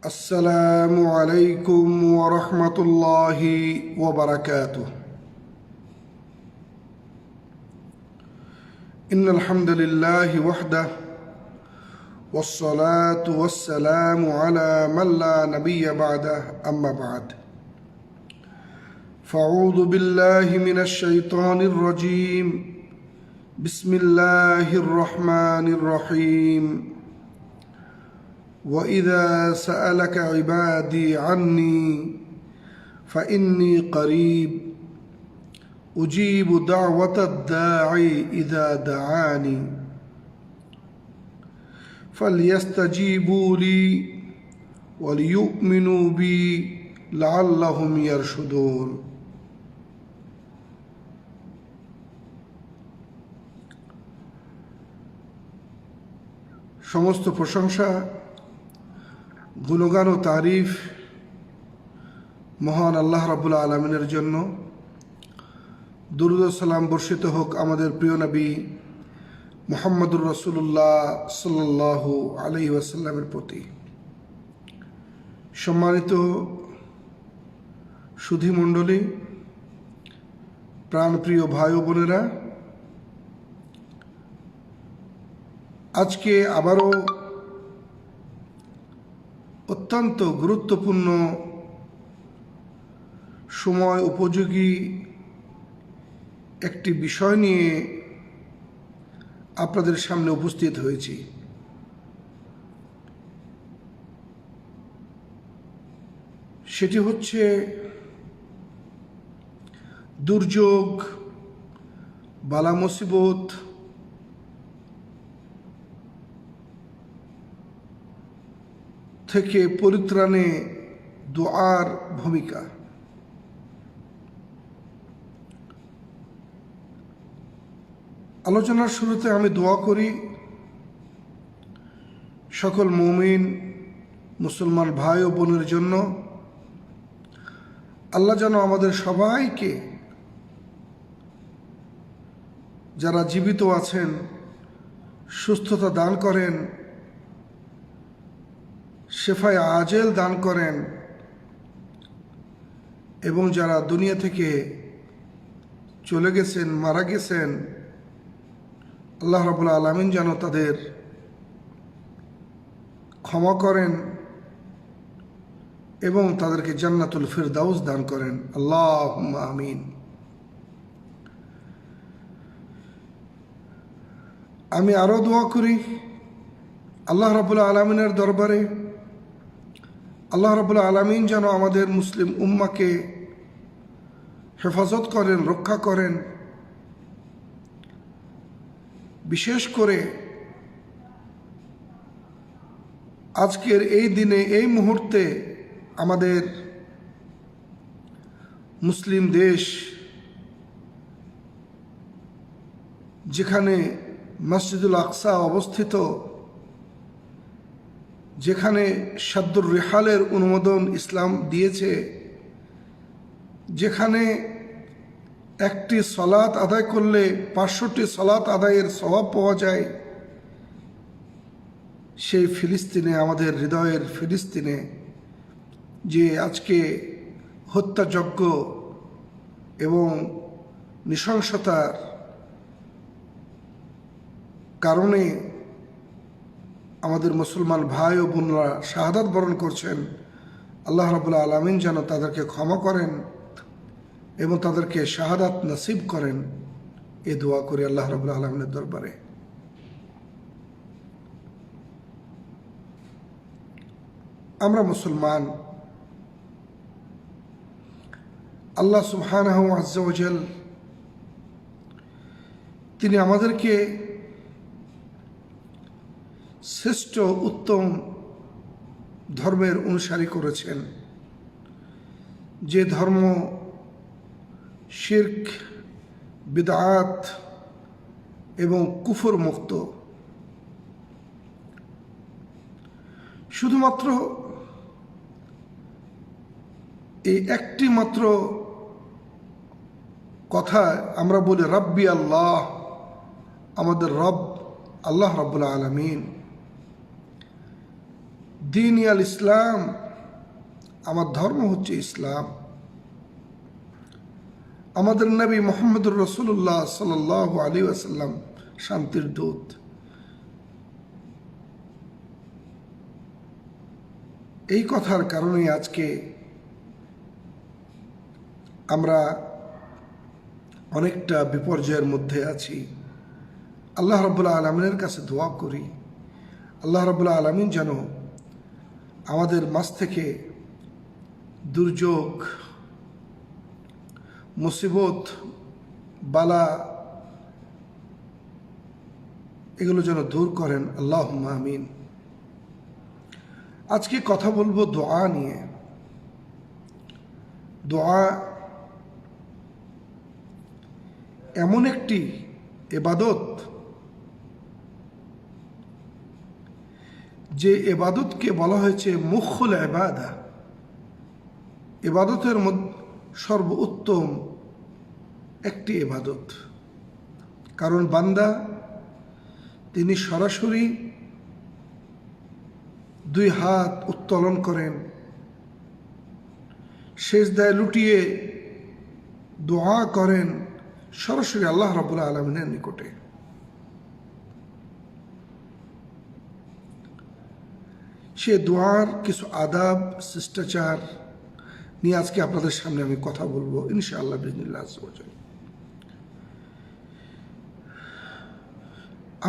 السلام عليكم ورحمة الله وبركاته. إن الحمد لله وحده والصلاة والسلام على من لا نبي بعده أما بعد فأعوذ بالله من الشيطان الرجيم بسم الله الرحمن الرحيم. وإذا سألك عبادي عني فإني قريب أجيب دعوة الداعي إذا دعاني فليستجيبوا لي وليؤمنوا بي لعلهم يرشدون. সমস্ত প্রশংসা, গুণগান ও তারিফ মহান আল্লাহ রাব্বুল আলামিনের জন্য। দুরূদ ও সালাম বর্ষিত হোক আমাদের প্রিয় নবী মুহাম্মদুর রাসূলুল্লাহ সাল্লাল্লাহু আলাইহি ওয়াসাল্লামের প্রতি। সম্মানিত সুধী মণ্ডলী, প্রাণপ্রিয় ভাই ও বোনেরা, আজকে আবারও অত্যন্ত গুরুত্বপূর্ণ সময় উপযোগী একটি বিষয় নিয়ে আপনাদের সামনে উপস্থিত হয়েছি। সেটি হচ্ছে দুর্যোগ, বালা মুসিবত থেকে পরিত্রাণে দোয়ার ভূমিকা। আলোচনার শুরুতে আমি দোয়া করি সকল মুমিন মুসলমান ভাই ও বোনের জন্য আল্লাহ যেন আমাদের সবাইকে, যারা জীবিত আছেন, সুস্থতা দান করেন, শেফায়ে আজেল দান করেন, এবং যারা দুনিয়া থেকে চলে গেছেন, মারা গেছেন, আল্লাহ রাব্বুল আলামিন যেন তাদের ক্ষমা করেন এবং তাদেরকে জান্নাতুল ফিরদাউস দান করেন। আল্লাহুম্মা আমিন। আমি আরও দোয়া করি আল্লাহ রাব্বুল আলামিনের দরবারে, আল্লাহ রাব্বুল আলামিন যেন আমাদের মুসলিম উম্মাকে হেফাজত করেন, রক্ষা করেন। বিশেষ করে আজকের এই দিনে, এই মুহূর্তে আমাদের মুসলিম দেশ, যেখানে মসজিদুল আকসা অবস্থিত, যেখানে সাদ্দুর রিহালের অনুমোদন ইসলাম দিয়েছে, যেখানে একটি সলাত আদায় করলে 500টি সলাত আদায়ের সওয়াব পাওয়া যায়, সেই ফিলিস্তিনে, আমাদের হৃদয়ের ফিলিস্তিনে যে আজকে হত্যাযজ্ঞ এবং নৃশংসতার কারণে আমাদের মুসলমান ভাই ও বোনরা শাহাদাত বরণ করছেন, আল্লাহ রাব্বুল আলামিন যেন তাদেরকে ক্ষমা করেন এবং তাদেরকে শাহাদাত নসিব করেন, এ দোয়া করি আল্লাহ রাব্বুল আলামিনের দরবারে। আমরা মুসলমান। আল্লাহ সুবহানাহু আজ্জা ওয়া জাল তিনি আমাদেরকে শ্রেষ্ঠ উত্তম ধর্মের অনুসারী করেছেন, যে ধর্ম শিরক, বিদআত এবং কুফর মুক্ত। শুধুমাত্র এই একটি মাত্র কথা আমরা বলি, রাব্বি আল্লাহ, আমাদের রব আল্লাহ রাব্বুল আলামিন। দিন আল ইসলাম, আমার ধর্ম হচ্ছে ইসলাম। আমাদের নবী মুহাম্মদুর রাসূলুল্লাহ সাল্লাল্লাহু আলাইহি ওয়াসাল্লাম শান্তির দূত। এই কথার কারণে আজকে আমরা অনেকটা বিপর্যয়ের মধ্যে আছি। আল্লাহ রাব্বুল আলামিনের কাছে দোয়া করি, আল্লাহ রাব্বুল আলামিন যেন আমাদের মাঝ থেকে দুর্যোগ, মুসিবত, বালা এগুলো যেন দূর করেন। আল্লাহুম্মা আমিন। আজকে কথা বলবো দোয়া নিয়ে। দোয়া এমন একটি ইবাদত, যে ইবাদতকে বলা হয়েছে মুখুল ইবাদা, ইবাদতের মধ্যে সর্বোত্তম একটি ইবাদত। কারণ বান্দা তিনি সরাসরি দুই হাত উত্তোলন করেন, সেজদায় লুটিয়ে দোয়া করেন সরাসরি আল্লাহ রাব্বুল আলামিনের নিকটে। সে দোয়ার কিছু আদাব, শিষ্টাচার নিয়ে আজকে আপনাদের সামনে আমি কথা বলবো ইনশাআল্লাহ বিইজনিল্লাহ আযজা ওয়া জাল।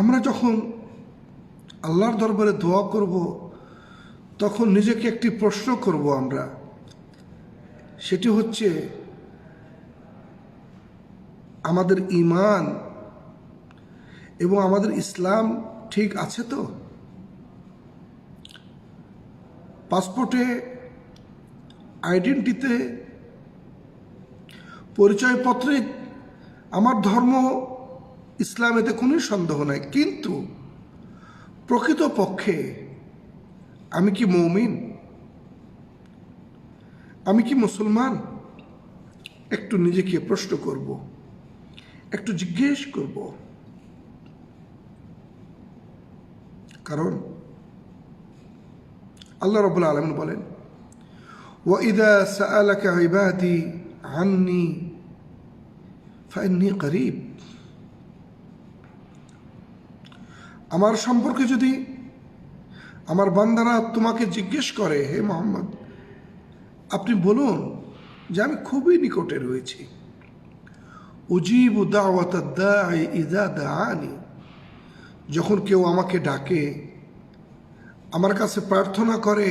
আমরা যখন আল্লাহর দরবারে দোয়া করব, তখন নিজেকে একটি প্রশ্ন করব আমরা, সেটি হচ্ছে আমাদের ঈমান এবং আমাদের ইসলাম ঠিক আছে তো? পাসপোর্টে, আইডেন্টিতে, পরিচয়পত্রে আমার ধর্ম ইসলাম, এতে কোনো সন্দেহ নাই। কিন্তু প্রকৃতপক্ষে আমি কি মুমিন? আমি কি মুসলমান? একটু নিজেকে প্রশ্ন করব, একটু জিজ্ঞেস করব। কারণ আল্লাহ রাব্বুল আলামিন বলেন, ওয়াইদা সাআলাকা ইবাদি আন্নি ফাইন্নী করিব। আমার সম্পর্কে যদি আমার বান্দারা তোমাকে জিজ্ঞেস করে, হে মুহাম্মদ, আপনি বলুন যে আমি খুবই নিকটে রয়েছি। উজিবু দাওয়াতাদ দাঈ ইযা দাআনি। যখন কেউ আমাকে ডাকে, আমার কাছে প্রার্থনা করে,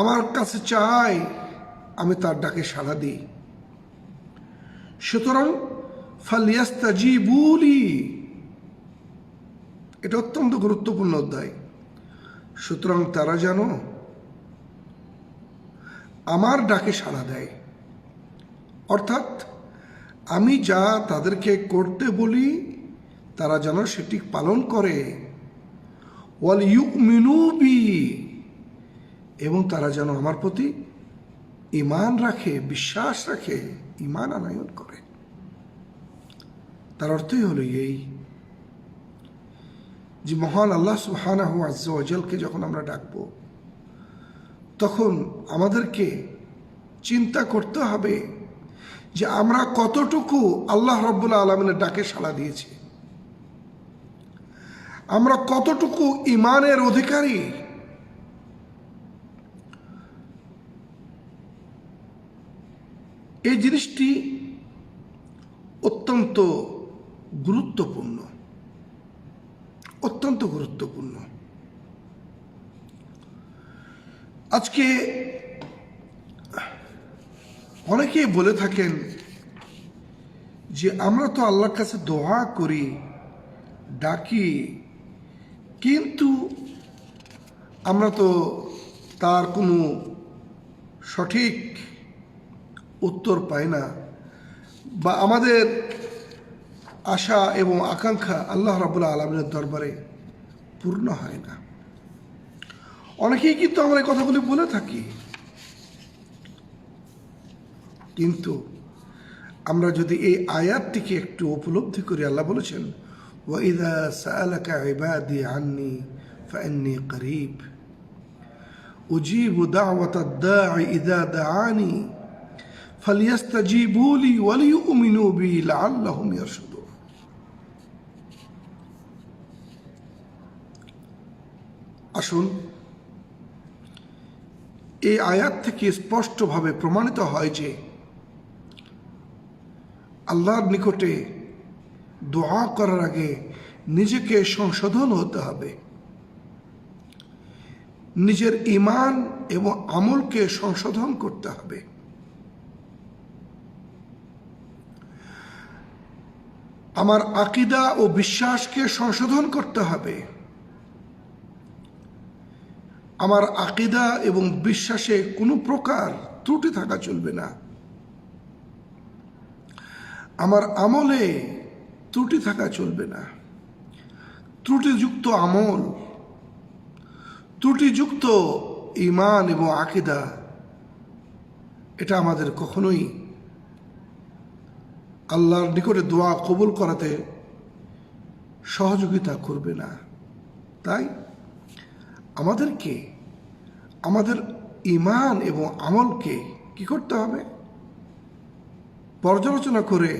আমার কাছে চায়, আমি তার ডাকে সাড়া দিই। সুতরাং ফালইস্তাজিবু লি, এটা অত্যন্ত গুরুত্বপূর্ণ অধ্যায়। সুতরাং তারা যেন আমার ডাকে সাড়া দেয়, অর্থাৎ আমি যা তাদেরকে করতে বলি তারা যেন সেটি পালন করে। ওয়াল ইউমিনু বি, এবং তারা যেন আমার প্রতি ঈমান রাখে, বিশ্বাস রাখে, ঈমান আনয়ন করে। তার অর্থই হলো এই যে মহান আল্লাহ সুবহানাহু ওয়া জালকে যখন আমরা ডাকব, তখন আমাদেরকে চিন্তা করতে হবে যে আমরা কতটুকু আল্লাহ রাব্বুল আলামিনের ডাকে সাড়া দিয়েছি, আমরা কতটুকু ঈমানের অধিকারী। এই জিনিসটি অত্যন্ত গুরুত্বপূর্ণ, অত্যন্ত গুরুত্বপূর্ণ। আজকে অনেকেই বলে থাকেন যে আমরা তো আল্লাহর কাছে দোয়া করি, ডাকি, কিন্তু আমরা তো তার কোনো সঠিক উত্তর পাই না, বা আমাদের আশা এবং আকাঙ্ক্ষা আল্লাহ রাব্বুল আলামিনের দরবারে পূর্ণ হয় না। অনেকেই কিন্তু আমরা এই কথাগুলি বলে থাকি, কিন্তু আমরা যদি এই আয়াতটিকে একটু উপলব্ধি করি, আল্লাহ বলেছেন ওয়াইদা সাআলাকা ইবাদি আন্নি ফাইন্নী করিব। উজিবু দাওয়াতাদ দাঈ ইযা দাআনি ফালইস্তাজিবু লি ওয়া লিউমিনু বি লাআল্লাহুম ইয়ারশুদুন। আসুন, এই আয়াত থেকে স্পষ্টভাবে প্রমাণিত হয় যে আল্লাহর নিকটে দোয়া করার আগে নিজেকে সংশোধন হতে হবে, নিজের ঈমান এবং আমলকে সংশোধন করতে হবে। আমার আকীদা ও বিশ্বাসকে সংশোধন করতে হবে। আমার আকীদা এবং বিশ্বাসে কোনো প্রকার ত্রুটি থাকা চলবে না। আমার আমলে ত্রুটি থাকা চলবে না। ত্রুটিযুক্ত আমল, ত্রুটিযুক্ত ঈমান এবং আকীদা, এটা আমাদের কখনোই আল্লাহর নিকটে দোয়া কবুল করাতে সহযোগিতা করবে না। তাই আমাদেরকে আমাদের ঈমান এবং আমলকে কি করতে হবে? পর্যালোচনা করে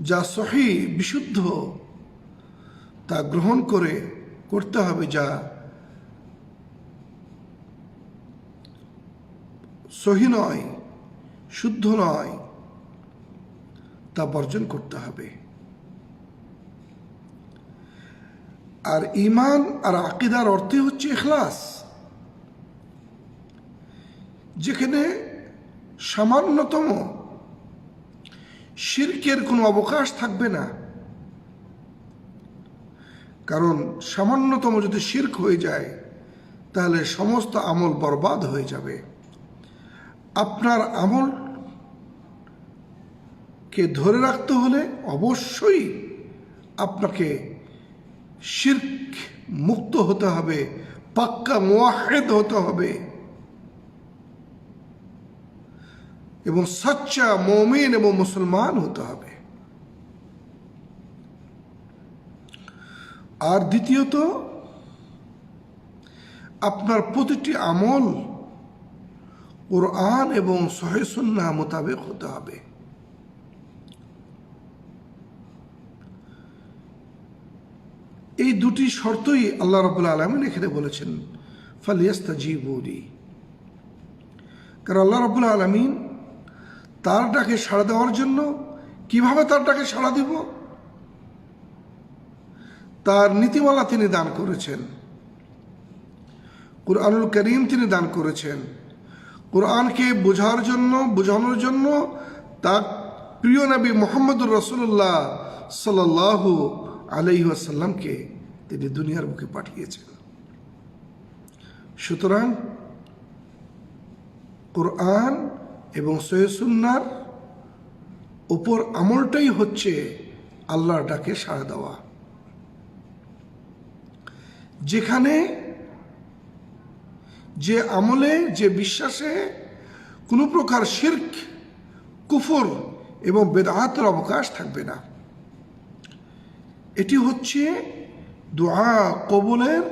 যা সহিহ বিশুদ্ধ তা গ্রহণ করে করতে হবে, যা সহিহ নয়, শুদ্ধ নয়, তা বর্জন করতে হবে। আর ঈমান আর আকীদার অর্থই হচ্ছে ইখলাস, যেখানে সামান্যতম শিরকের কোনো অবকাশ থাকবে না। কারণ সামান্যতম যদি শিরক হয়ে যায় তাহলে সমস্ত আমল বরবাদ হয়ে যাবে। আপনার আমলকে ধরে রাখতে হলে অবশ্যই আপনাকে শিরক মুক্ত হতে হবে, পাক্কা মুওয়াহিদ হতে হবে এবং সচ্চা মুমিন এবং মুসলমান হতে হবে। আর দ্বিতীয়ত, আপনার প্রতিটি আমল কুরআন এবং সহিহ সুন্নাহ মোতাবেক হতে হবে। এই দুটি শর্তই আল্লাহ রাব্বুল আলামিন এখানে বলেছেন ফালইস্তাজিবু লি। কারণ আল্লাহ রাব্বুল আলামিন তার ডাকে সাড়া দেওয়ার জন্য কিভাবে তার ডাকে সাড়া দিব, তার নীতিমালা তিনি দান করেছেন, কুরআনুল কারীম তিনি দান করেছেন। কুরআনকে বোঝানোর জন্য তার প্রিয় নবী মুহাম্মদুর রাসূলুল্লাহ সাল্লাল্লাহু আলাইহি ওয়াসাল্লামকে তিনি দুনিয়ার বুকে পাঠিয়েছেন। সুতরাং কুরআন এবং সহিহ সুন্নাহর উপর আমলটাই হচ্ছে আল্লাহর ডাকে সাড়া দেওয়া। যেখানে যে আমলে, যে বিশ্বাসে কোনো প্রকার শিরক, কুফর এবং বেদআতের অবকাশ থাকবে না। এটি হচ্ছে দোয়া কবুলের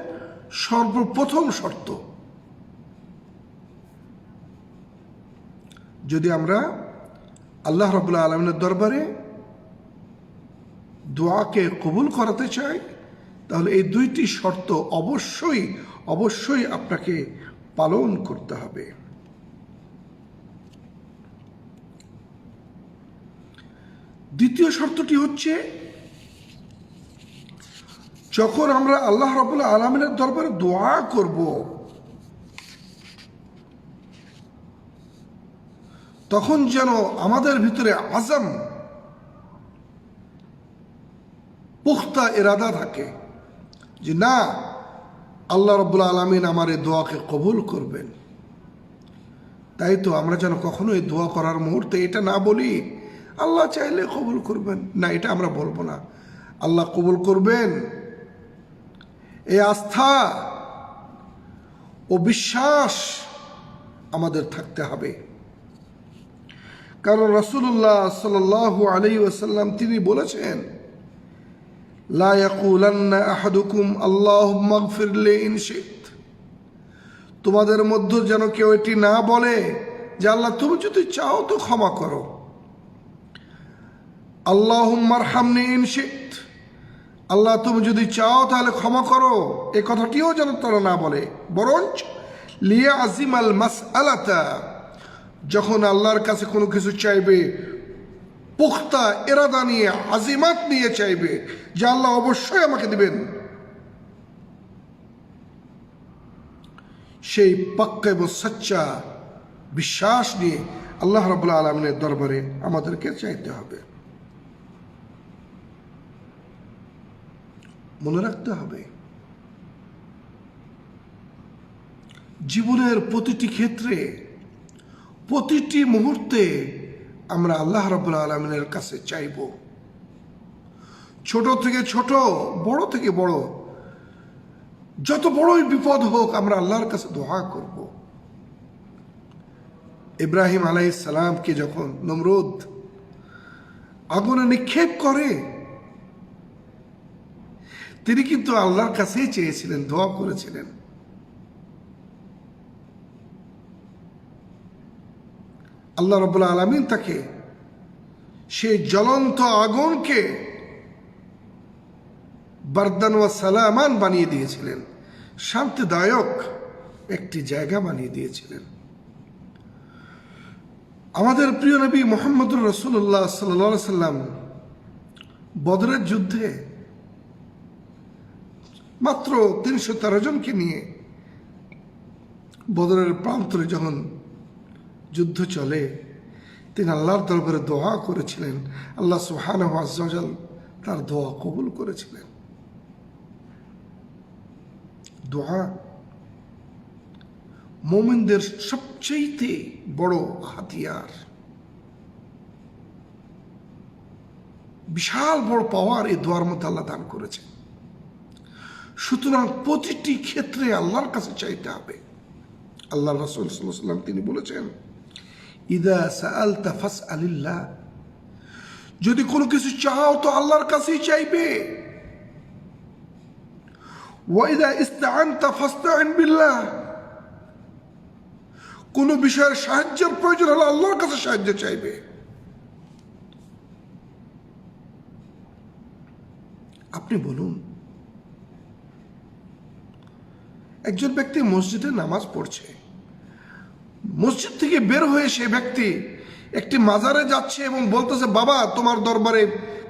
সর্বপ্রথম শর্ত। যদি আমরা আল্লাহ রাব্বুল আলামিনের দরবারে দোয়াকে কবুল করাতে চাই তাহলে এই দুইটি শর্ত অবশ্যই আপনাকে পালন করতে হবে। দ্বিতীয় শর্তটি হচ্ছে, যখন আমরা আল্লাহ রাব্বুল আলামিনের দরবারে দোয়া করব তখন যেন আমাদের ভিতরে আজম, পুখতা ইরাদা থাকে যে না, আল্লাহ রাব্বুল আলামিন আমার এই দোয়াকে কবুল করবেন। তাই তো আমরা যেন কখনো এই দোয়া করার মুহূর্তে এটা না বলি আল্লাহ চাইলে কবুল করবেন, না, এটা আমরা বলবো না। আল্লাহ কবুল করবেন এই আস্থা ও বিশ্বাস আমাদের থাকতে হবে। কারণ রাসূলুল্লাহ সাল্লাল্লাহু আলাইহি ওয়াসাল্লাম তিনি বলেছেন, লা ইয়াকুলান্না আহাদুকুম আল্লাহুম্মা ইগফির লি ইন শিত তোমাদের মধ্যে যেন কেউ এটি না বলে যে আল্লাহ তুমি যদি চাও তো ক্ষমা করো, আল্লাহুম্মা আরহামনি ইন শিত, আল্লাহ তুমি যদি চাও তাহলে ক্ষমা করো, এ কথাটিও যেন তারা না বলে। বরঞ্চ লিয়া আজিমাল মাসআলাতা, যখন আল্লাহর কাছে কোনো কিছু চাইবে পুখতা ইরাদা নিয়ে, আজিমাত নিয়ে চাইবে যে আল্লাহ অবশ্যই আমাকে দিবেন, সেই পাক্কা এবং সচ্চা বিশ্বাস নিয়ে আল্লাহ রাব্বুল আলামিনের দরবারে আমাদেরকে চাইতে হবে। মনে রাখতে হবে জীবনের প্রতিটি ক্ষেত্রে প্রতিটি মুহূর্তে আমরা আল্লাহ রাব্বুল আলামিনের কাছে চাইব। ছোট থেকে ছোট, বড় থেকে বড়, যত বড়ই বিপদ হোক আমরা আল্লাহর কাছে দোয়া করব। ইব্রাহিম আলাইহিস সালামকে যখন নমরুদ আগুনে নিক্ষেপ করে, তিনি কিন্তু আল্লাহর কাছেই চেয়েছিলেন, দোয়া করেছিলেন। আল্লাহ রাব্বুল আলামিন তাকে সেই জ্বলন্ত আগুনকে বারদান ওয়া সালামান বানিয়ে দিয়েছিলেন, শান্তিদায়ক একটি জায়গা বানিয়ে দিয়েছিলেন। আমাদের প্রিয় নবী মুহাম্মদুর রাসূলুল্লাহ সাল্লাল্লাহু আলাইহি সাল্লাম বদরের যুদ্ধে মাত্র ৩১৩ জনকে নিয়ে বদরের প্রান্তরে যখন যুদ্ধ চলে, তিনি আল্লাহর দরবারে দোয়া করেছিলেন। আল্লাহ সুবহানাহু ওয়া তাআলা তার দোয়া কবুল করেছিলেন। দোয়া মুমিনদের সবচেয়ে বড় হাতিয়ার, বিশাল বড় পাওয়ার এই দোয়ার মধ্যে আল্লাহ দান করেছেন। সুতরাং প্রতিটি ক্ষেত্রে আল্লাহর কাছে চাইতে হবে। আল্লাহ রাসূল সাল্লাল্লাহু আলাইহি ওয়াসাল্লাম তিনি বলেছেন, ইদা সাআলতা ফাসআলিল্লাহ, যদি কোনো কিছু চাও তো আল্লাহর কাছেই চাইবে। ওয়া ইদা ইসতাআনতা ফাসতাইন বিল্লাহ, কোনো বিষয়ের সাহায্যের প্রয়োজন হলে আল্লাহর কাছে সাহায্য চাইবে। আপনি বলুন, একজন ব্যক্তি মসজিদে নামাজ পড়ছে, মসজিদ থেকে বের হয়ে সে ব্যক্তি একটি মাজারে যাচ্ছে এবং বলতেছে, বাবা তোমার দরবারে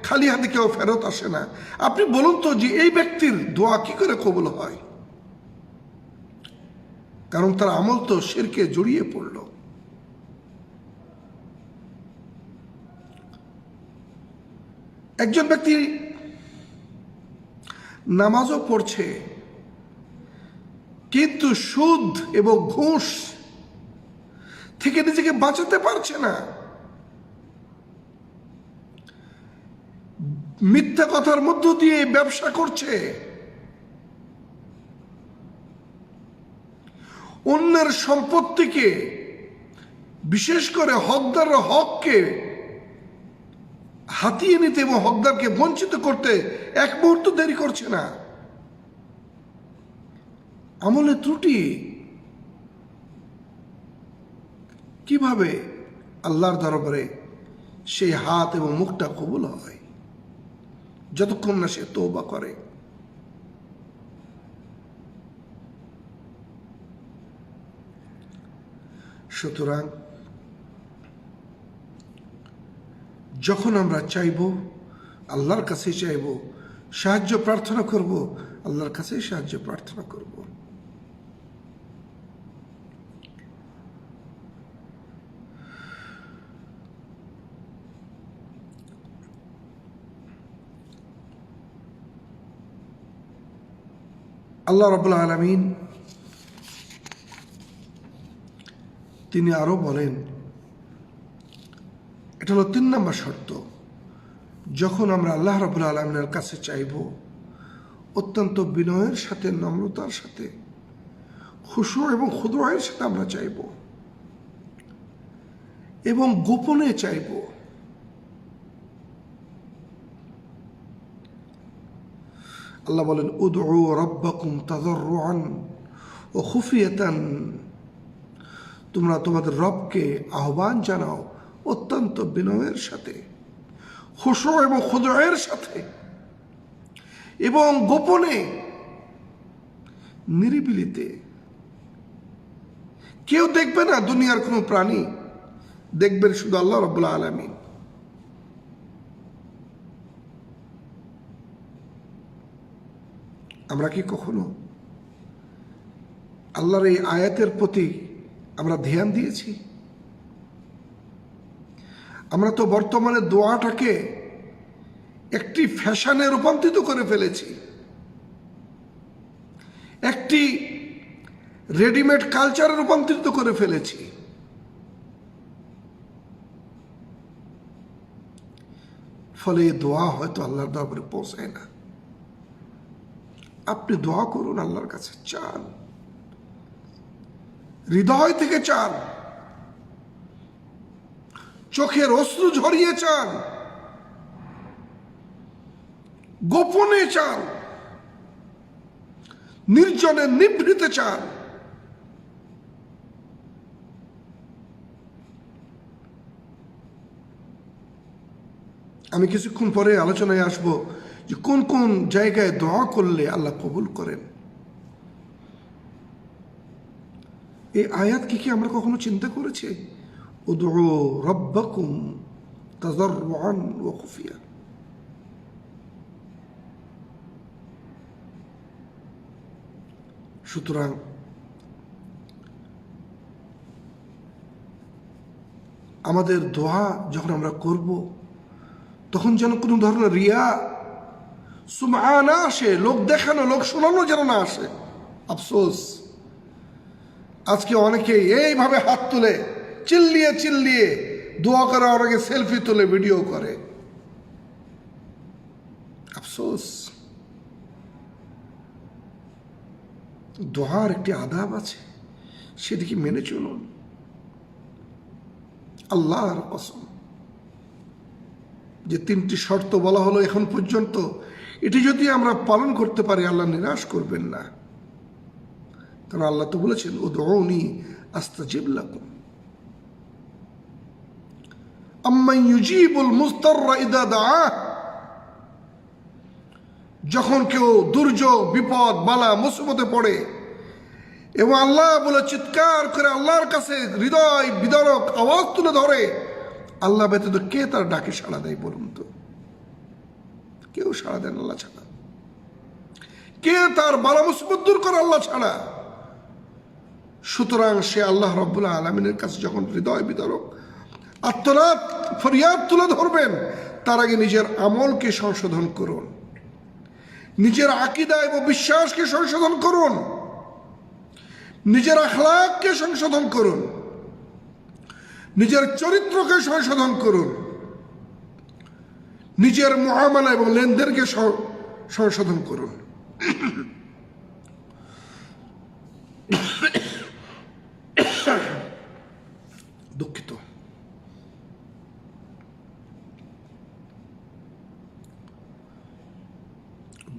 খালি হাতে কেউ ফেরত আসে না। আপনি বলুন তো যে এই ব্যক্তির দোয়া কি করে কবুল হয়? কারণ তার আমল তো শিরকে জড়িয়ে পড়ল। একজন ব্যক্তি নামাজও পড়ছে কিন্তু সুদ এবং ঘুষ থেকে নিজেকে বাঁচাতে পারছে না, মিথ্যা কথার মধ্য দিয়ে ব্যবসা করছে, অন্যের সম্পত্তিকে, বিশেষ করে হকদার হককে হাতিয়ে নিতে এবং হকদারকে বঞ্চিত করতে এক মুহূর্ত দেরি করছে না। আমলে ত্রুটি, কিভাবে আল্লাহর দরবারে সেই হাত এবং মুখটা কবুল হয়? যতক্ষণ না সে তওবা করে। সুতরাং যখন আমরা চাইব আল্লাহর কাছে চাইব, সাহায্য প্রার্থনা করব, আল্লাহর কাছে সাহায্য প্রার্থনা করব। আল্লাহ রাব্বুল আলামিন তিনি আরো বলেন, এটা হলো ৩ নম্বর শর্ত, যখন আমরা আল্লাহ রাব্বুল আলামিনের কাছে চাইব অত্যন্ত বিনয়ের সাথে, নম্রতার সাথে, খুশু এবং খুদুয়ের সাথে আমরা চাইব এবং গোপনে চাইব। আল্লাহ বলেন, উদউ রাব্বাকুম তাযাররুআন ও খুফিয়াতান, তোমরা তোমাদের রবকে আহ্বান জানাও অত্যন্ত বিনয়ের সাথে, খুশু এবং খুদুয়ের সাথে, এবং গোপনে নিরিবিলিতে। কেউ দেখবে না, দুনিয়ার কোনো প্রাণী, দেখবেন শুধু আল্লাহ রাব্বুল আলামিন। আমরা কি কখনো আল্লাহর এই আয়াতের প্রতি আমরা ধ্যান দিয়েছি? আমরা তো বর্তমানে দোয়াটাকে একটি ফ্যাশনে রূপান্তরিত করে ফেলেছি, একটি রেডিমেড কালচারে রূপান্তরিত করে ফেলেছি। ফলে এই দোয়া হয়তো আল্লাহর দরবারে পৌঁছায় না। আপনি দোয়া করুন, আল্লাহর কাছে চান, হৃদয় থেকে চান, চোখের অশ্রু ঝরিয়ে চান, গোপনে চান, নির্জনে নিভৃতে চান। আমি কিছুক্ষণ পরে আলোচনায় আসব যে কোন কোন জায়গায় দোয়া করলে আল্লাহ কবুল করেন। এই আয়াত কি আমরা কখনো চিন্তা করেছি? উদউ রাব্বাকুম তাযাররুআন ওয়া খুফিয়া। সুতরাং আমাদের দোয়া যখন আমরা করব, তখন যেন কোনো ধরনের রিয়া, সুমআ না আসে, লোক দেখানো, লোক শোনানো যেন না আসে। আফসোস, আজকে অনেকেই এইভাবে হাত তুলে চিল্লিয়ে চিল্লিয়ে দোয়া করে, অনেকে সেলফি তুলে ভিডিও করে। আফসোস, দোয়ার একটি আদাব আছে, সেদিকে মেনে চলুন। আল্লাহর কসম, যে তিনটি শর্ত বলা হলো এখন পর্যন্ত, এটি যদি আমরা পালন করতে পারি, আল্লাহ নিরাশ করবেন না। কারণ আল্লাহ তো বলেছেন উদউনি আস্তাজিব লাকুম, আম্মান ইউজিবুল মুস্তাররা ইযা দাআহ। যখন কেউ দুর্যোগ, বিপদ, বালা, মুসিবতে পড়ে এবং আল্লাহ বলে চিৎকার করে আল্লাহর কাছে হৃদয় বিদারক আওয়াজ তুলে ধরে, আল্লাহ ব্যতীত কে তার ডাকে সাড়া দেয় বলুন তো? কেউ সাড়া দেন আল্লাহ ছাড়া? কে তার বালা মুসিবত দূর করে আল্লাহ ছাড়া? সুতরাং সে আল্লাহ রাব্বুল আলামিনের কাছে যখন হৃদয় বিদারক আত্মনাদ ফরিয়াদ তুলে ধরবেন, তার আগে নিজের আমলকে সংশোধন করুন, নিজের আকীদা এবং বিশ্বাসকে সংশোধন করুন, নিজের আখলাককে সংশোধন করুন, নিজের চরিত্রকে সংশোধন করুন, নিজের মুআমালা এবং লেনদেনকে সংশোধন করুন। দুঃখিত।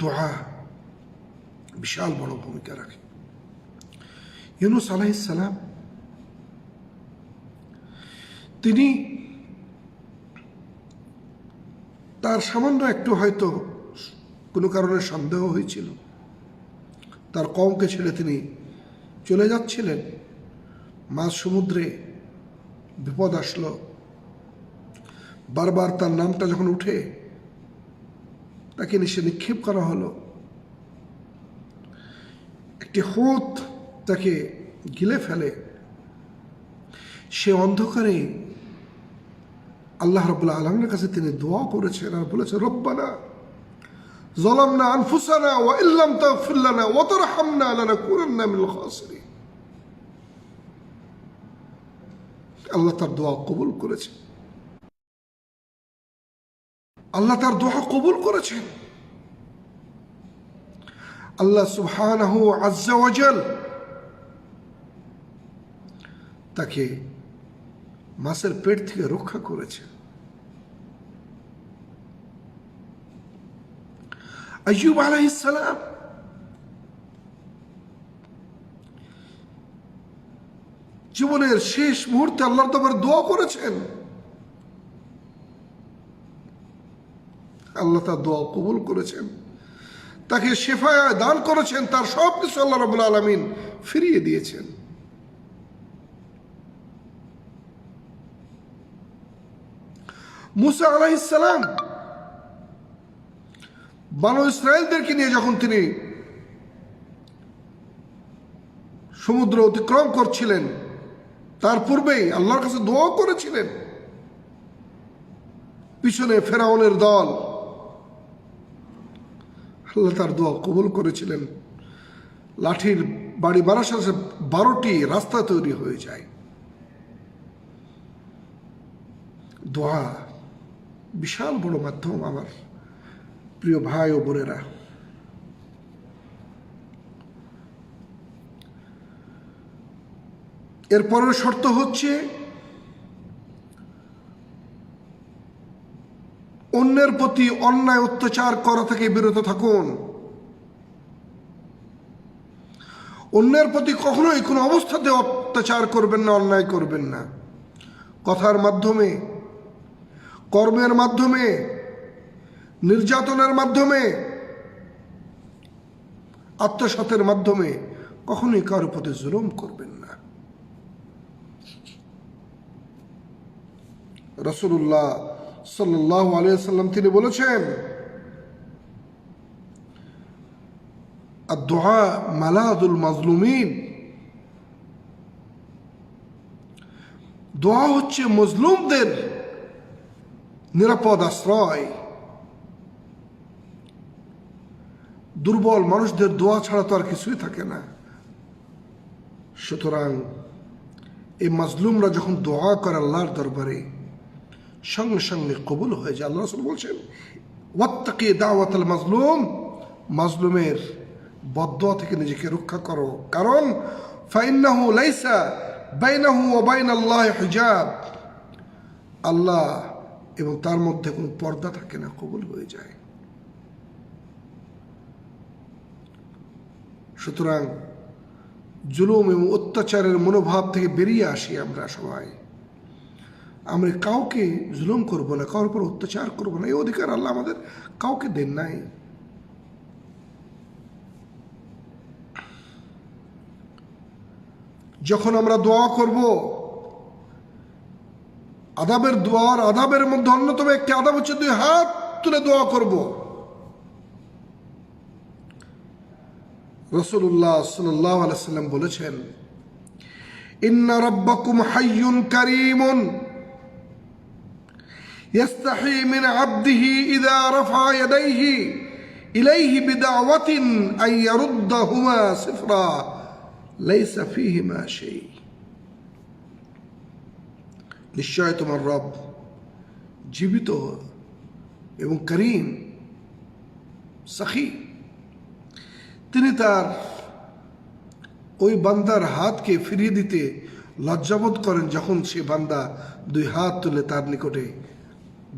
দোয়া বিশাল বড় ভূমিকা রাখে। ইউনূস আলাইহিস সালাম, তিনি তার সামান্য একটু হয়তো কোনো কারণে সন্দেহ হয়েছিল, তার কওমকে ছেড়ে তিনি চলে যাচ্ছিলেন, মাঝ সমুদ্রে বিপদ আসলো, বারবার তার নামটা যখন উঠে তাকে নিচে নিক্ষেপ করা হলো, একটি হুত তাকে গিলে ফেলে, সে অন্ধকারে আল্লাহ রাব্বুল আলামিনের কাছে তিনি দোয়া করেছেন আর বলেছেন, রব্বানা যালামনা আনফুসানা ওয়া ইল্লাম তাগফির লানা ওয়া তারহামনা লানাকুনান্না মিনাল খাসিরিন। আল্লাহ তার দোয়া কবুল করেছেন, আল্লাহ তার দোয়া কবুল করেছেন। আল্লাহ সুবহানাহু আজ্জা ওয়া জাল তাকে মাছের পেট থেকে রক্ষা করেছে। আইয়ুব আলাইহিস সালাম জীবনের শেষ মুহূর্তে আল্লাহর দরবারে দোয়া করেছেন, আল্লাহ তার দোয়া কবুল করেছেন, তাকে শেফায়া দান করেছেন, তার সব কিছু আল্লাহ রাব্বুল আলামিন ফিরিয়ে দিয়েছেন। মুসা আলাইহিস সালাম বনী ইসরাইলদেরকে নিয়ে যখন তিনি সমুদ্র অতিক্রম করছিলেন, তার পূর্বেই আল্লাহর কাছে দোয়া করেছিলেন। পিছনে ফেরাউনের দল, আল্লাহ তার দোয়া কবুল করেছিলেন। লাঠির বাড়ি বানার সাথে 12টি রাস্তা তৈরি হয়ে যায়। দোয়া বিশাল বড় মাধ্যম আমার প্রিয় ভাই ও বোনেরা। এরপরের শর্ত হচ্ছে অন্যের প্রতি অন্যায় অত্যাচার করা থেকে বিরত থাকুন। অন্যের প্রতি কখনোই কোনো অবস্থাতে অত্যাচার করবেন না, অন্যায় করবেন না। কথার মাধ্যমে, কর্মের মাধ্যমে, নির্যাতনের মাধ্যমে, আত্মসাতের মাধ্যমে কখনোই কারোর প্রতি জুলুম করবেন না। রাসূলুল্লাহ সাল্লাল্লাহু আলাইহি ওয়াসাল্লাম তিনি বলেছেন, আদ-দুআ মালাদুল মাজলুমিন, দোয়া হচ্ছে মজলুমদের নিরাপদ আশ্রয়। দুর্বল মানুষদের দোয়া ছাড়া তো আর কিছুই থাকে না। সুতরাং এই মাজলুমরা যখন দোয়া করে আল্লাহর দরবারে, সঙ্গে সঙ্গে কবুল হয়ে যায়। আল্লাহ রাসূল বলছেন, ওয়াত্তাকি দাওয়াতাল মাজলুম, মাজলুমের বদদোয়া থেকে নিজেকে রক্ষা করো, কারণ ফাইন্নাহু লাইসা বাইনাহু ওয়া বাইনাল্লাহি হিজাব, আল্লাহ এবং তার মধ্যে কোনো পর্দা থাকে না, কবুল হয়ে যায়। সুতরাং জুলুম এবং অত্যাচারের মনোভাব থেকে বেরিয়ে আসি আমরা সবাই। আমরা কাউকে জুলুম করবো না, কারোর উপর অত্যাচার করবো না, এই অধিকার আল্লাহ আমাদের কাউকে দেন নাই। যখন আমরা দোয়া করব, আদাবের দোয়ার আদাবের মধ্যে অন্যতম একটি আদাব হচ্ছে 2 হাত তুলে দোয়া করব। রাসূলুল্লাহ সাল্লাল্লাহু আলাইহি ওয়াসাল্লাম বলেছেন, ইন্না রাব্বাকুম হাইয়ুন কারীমুন ইয়াস্তাহি মিন আবদিহি ইযা রাফা ইয়াদাইহি ইলাইহি বিদাওয়াতিন আন ইয়ারুদ্দাহুমা সিফরা লাইসা ফীহিমা শাই। নিশ্চয় তোমার রব জীবিত এবং করিম, সাখী, তিনি তার ওই বান্দার হাতকে ফিরিয়ে দিতে লজ্জাবোধ করেন যখন সে বান্দা 2 হাত তুলে তার নিকটে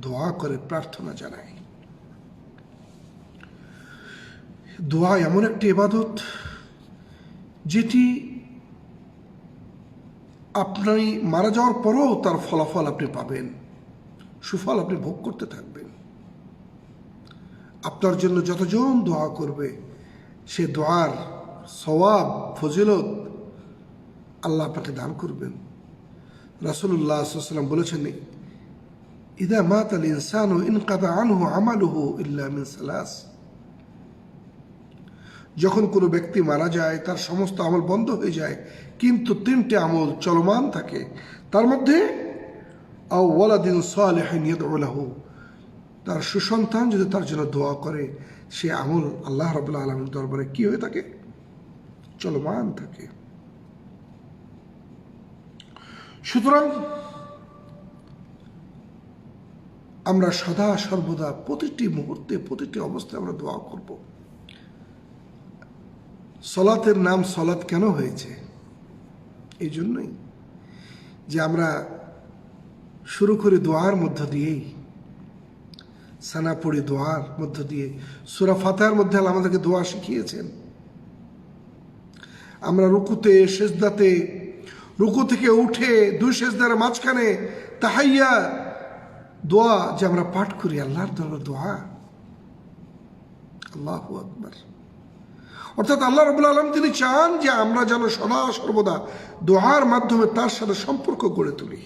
দোয়া করে, প্রার্থনা জানায়। দোয়া এমন একটি ইবাদত যেটি আপনি মারা যাওয়ার পরও তার ফলাফল আপনি পাবেন, সুফল আপনি ভোগ করতে থাকবেন। আপনার জন্য যতজন দোয়া করবে, সে দোয়ার সওয়াব, ফজিলত আল্লাহ আপনাকে দান করবেন। রাসূলুল্লাহ সাল্লাল্লাহু আলাইহি ওয়াসাল্লাম বলেছেন, ইযা মাতাল ইনসানু ইনকাতা আনহু আমালুহু ইল্লা মিন সালাস, যখন কোনো ব্যক্তি মারা যায় তার সমস্ত আমল বন্ধ হয়ে যায়, কিন্তু 3টে আমল চলমান থাকে। তার মধ্যে আও ওয়ালাদিন সালিহিন ইয়াদউ লাহু, তার সুসন্তান যদি তার জন্য দোয়া করে, সে আমল আল্লাহ রাব্বুল আলামিনের দরবারে কি হয়ে থাকে? চলমান থাকে। সুতরাং আমরা সদা সর্বদা প্রতিটি মুহূর্তে, প্রতিটি অবস্থায় আমরা দোয়া করব। সলাতের নাম সলাত কেন হয়েছে? এই জন্যই যে আমরা শুরু করি দোয়ার মধ্য দিয়েই, সানা পড়ি দোয়ার মধ্য দিয়ে। সূরা ফাতিহার মধ্যে আল্লাহ আমাদেরকে দোয়া শিখিয়েছেন। আমরা রুকুতে, সিজদাতে, রুকু থেকে উঠে দুই সেজদার মাঝখানে তাহাইয়া দোয়া যে আমরা পাঠ করি, আল্লাহর দরবারে দোয়া, আল্লাহু আকবার। অর্থাৎ আল্লাহ রাব্বুল আলামিন তিনি চান যে আমরা যেন সদা সর্বদা দোয়ার মাধ্যমে তার সাথে সম্পর্ক গড়ে তুলি।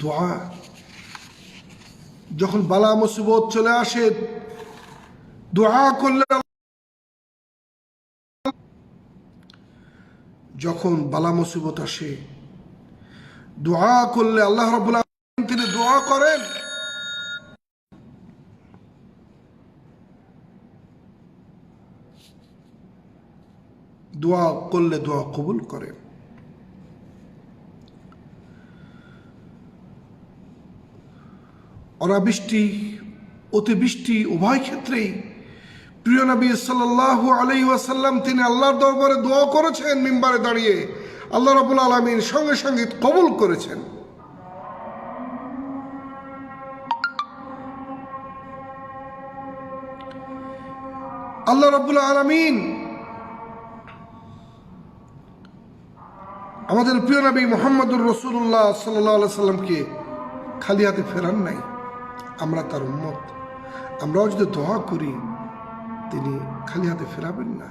দোয়া যখন বালা মুসিবত চলে আসে, দোয়া করলে, যখন বালা মুসিবত আসে দোয়া করলে আল্লাহ রাব্বুল আলামিন তিনি দোয়া করেন। দোয়া করলে দোয়া কবুল করেন। অনাবৃষ্টি, অতিবৃষ্টি উভয় ক্ষেত্রেই প্রিয় নবী সাল্লাল্লাহু আলাইহি ওয়াসাল্লাম তিনি আল্লাহর দরবারে দোয়া করেছেন, মিম্বারে দাঁড়িয়ে আল্লাহ রাব্বুল আলামিন সঙ্গে সঙ্গে কবুল করেছেন। আল্লাহ রাব্বুল আলামিন আমাদের প্রিয় নবী মুহাম্মদুর রাসূলুল্লাহ সাল্লাল্লাহু আলাইহি সাল্লামকে খালি হাতে ফেরান নাই। আমরা তার উম্মত, আমরাও যদি দোয়া করি তিনি খালি হাতে ফেরাবেন না।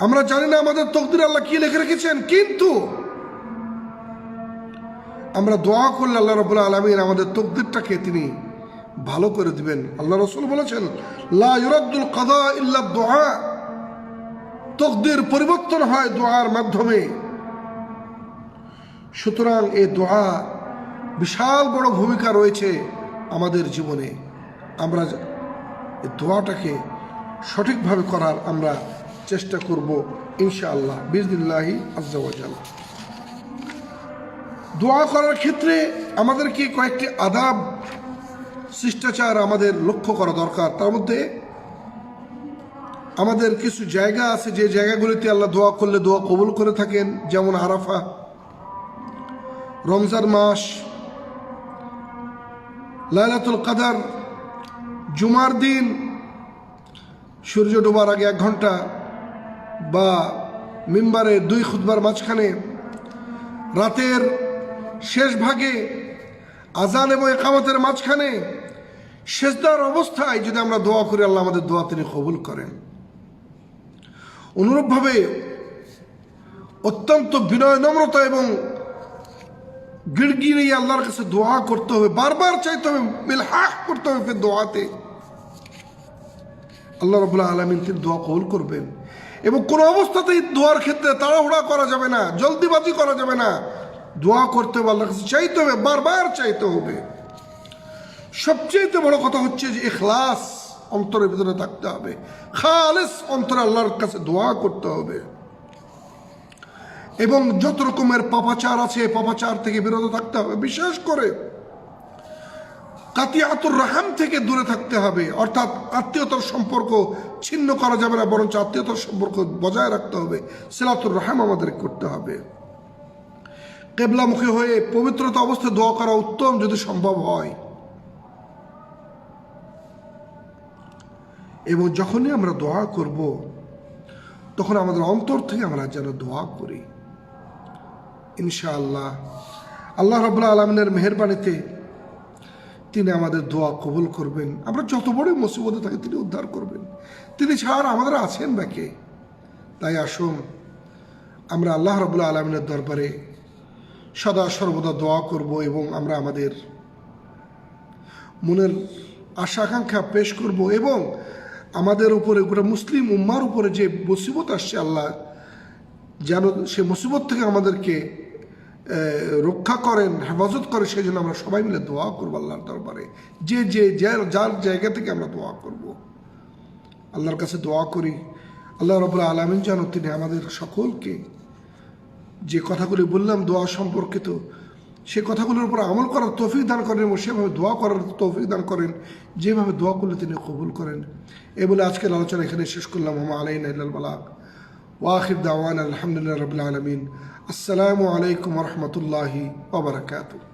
আমরা জানি না আমাদের তকদির আল্লাহ কি লিখে রেখেছেন, কিন্তু আমরা দোয়া করলে আল্লাহ রাব্বুল আলামিন আমাদের তকদিরটাকে তিনি ভালো করে দিবেন। আল্লাহ রাসূল বলেছেন, লা ইউরাদ্দুল কাদা ইল্লা দুআ, তকদির পরিবর্তন হয় দোয়ার মাধ্যমে। সুতরাং এই দোয়া বিশাল বড় ভূমিকা রয়েছে আমাদের জীবনে। আমরা এই দোয়াটাকে সঠিকভাবে করার আমরা চেষ্টা করব ইনশাআল্লাহ বিইজনিল্লাহি আযজা ওয়া জাল। দোয়া করার ক্ষেত্রে আমাদেরকে কয়েকটি আদাব, শিষ্টাচার আমাদের লক্ষ্য করা দরকার। তার মধ্যে আমাদের কিছু জায়গা আছে যে জায়গাগুলিতে আল্লাহ দোয়া করলে দোয়া কবুল করে থাকেন, যেমন আরাফা, রমজান মাস, লাইলাতুল কদর, জুমার দিন সূর্য ডোবার আগে 1 ঘন্টা, বা মিম্বারে 2 খুতবার মাঝখানে, রাতের শেষ ভাগে, আজান এবং ইকামতের মাঝখানে, সেজদার অবস্থায় যদি আমরা দোয়া করি আল্লাহ আমাদের দোয়া তিনি কবুল করেন। অনুরূপভাবে অত্যন্ত বিনয় নম্রতা এবং গিড়গিড়িয়ে আল্লাহর কাছে দোয়া করতে হবে, বারবার চাইতে হবে, মিলহাক করতে হবে ফির দোয়াতে। আল্লাহ রাব্বুল আলামিন তিনি দোয়া কবুল করবেন। এবং কোনো অবস্থাতেই দোয়ার ক্ষেত্রে তাড়াহুড়া করা যাবে না, জলদিবাজি করা যাবে না। দোয়া করতে হবে, আল্লাহর কাছে চাইতে হবে, বারবার চাইতে হবে। সবচেয়ে বড় কথা হচ্ছে যে ইখলাস অন্তরের ভিতরে থাকতে হবে, খালিস অন্তরে আল্লাহর কাছে দোয়া করতে হবে। এবং যত রকমের পাপাচার আছে পাপাচার থেকে বিরত থাকতে হবে। বিশেষ করে কাতিয়াতুর রাহাম থেকে দূরে থাকতে হবে, অর্থাৎ আত্মীয়তার সম্পর্ক ছিন্ন করা যাবে না, বরঞ্চ আত্মীয়তার সম্পর্ক বজায় রাখতে হবে। সিলাতুর রাহাম আমাদের করতে হবে। কিবলামুখী হয়ে পবিত্রতা অবস্থায় দোয়া করা উত্তম যদি সম্ভব হয়। এবং যখনই আমরা দোয়া করব তখন আমাদের অন্তর থেকে আমরা যেন দোয়া করি ইনশাআল্লাহ। আল্লাহ রাব্বুল আলামিনের মেহেরবানিতে তিনি আমাদের দোয়া কবুল করবেন। আমরা যত বড় মুসিবতে থাকি তিনি উদ্ধার করবেন। তিনি ছাড়া আমাদের আছেন বা কে? তাই আসুন আমরা আল্লাহ রাব্বুল আলামিনের দরবারে সদা সর্বদা দোয়া করব এবং আমরা আমাদের মনের আশা আকাঙ্ক্ষা পেশ করব। এবং আমাদের উপরে গোটা মুসলিম উম্মার উপরে যে মুসিবত আসছে আল্লাহ যেন সে মুসিবত থেকে আমাদেরকে রক্ষা করেন, হেফাজত করে, সেই জন্য আমরা সবাই মিলে দোয়া করবো আল্লাহর দরবারে। যার জায়গা থেকে আমরা দোয়া করব, আল্লাহর কাছে দোয়া করি আল্লাহ রাব্বুল আলামিন যেন তিনি আমাদের সকলকে যে কথাগুলি বললাম দোয়া সম্পর্কিত, সে কথাগুলোর উপর আমল করার তৌফিক দান করেন এবং সেভাবে দোয়া করার তৌফিক দান করেন, যেভাবে দোয়া করলে তিনি কবুল করেন। এ বলে আজকের আলোচনা এখানে শেষ করলাম। ওয়া আলাইনা ইল্লাল বালাগ ওয়া আখির দাওয়ানা আলহামদুলিল্লাহি রাব্বিল আলামিন। আসসালামু আলাইকুম ওয়া রাহমাতুল্লাহি ওয়া বারাকাতুহু।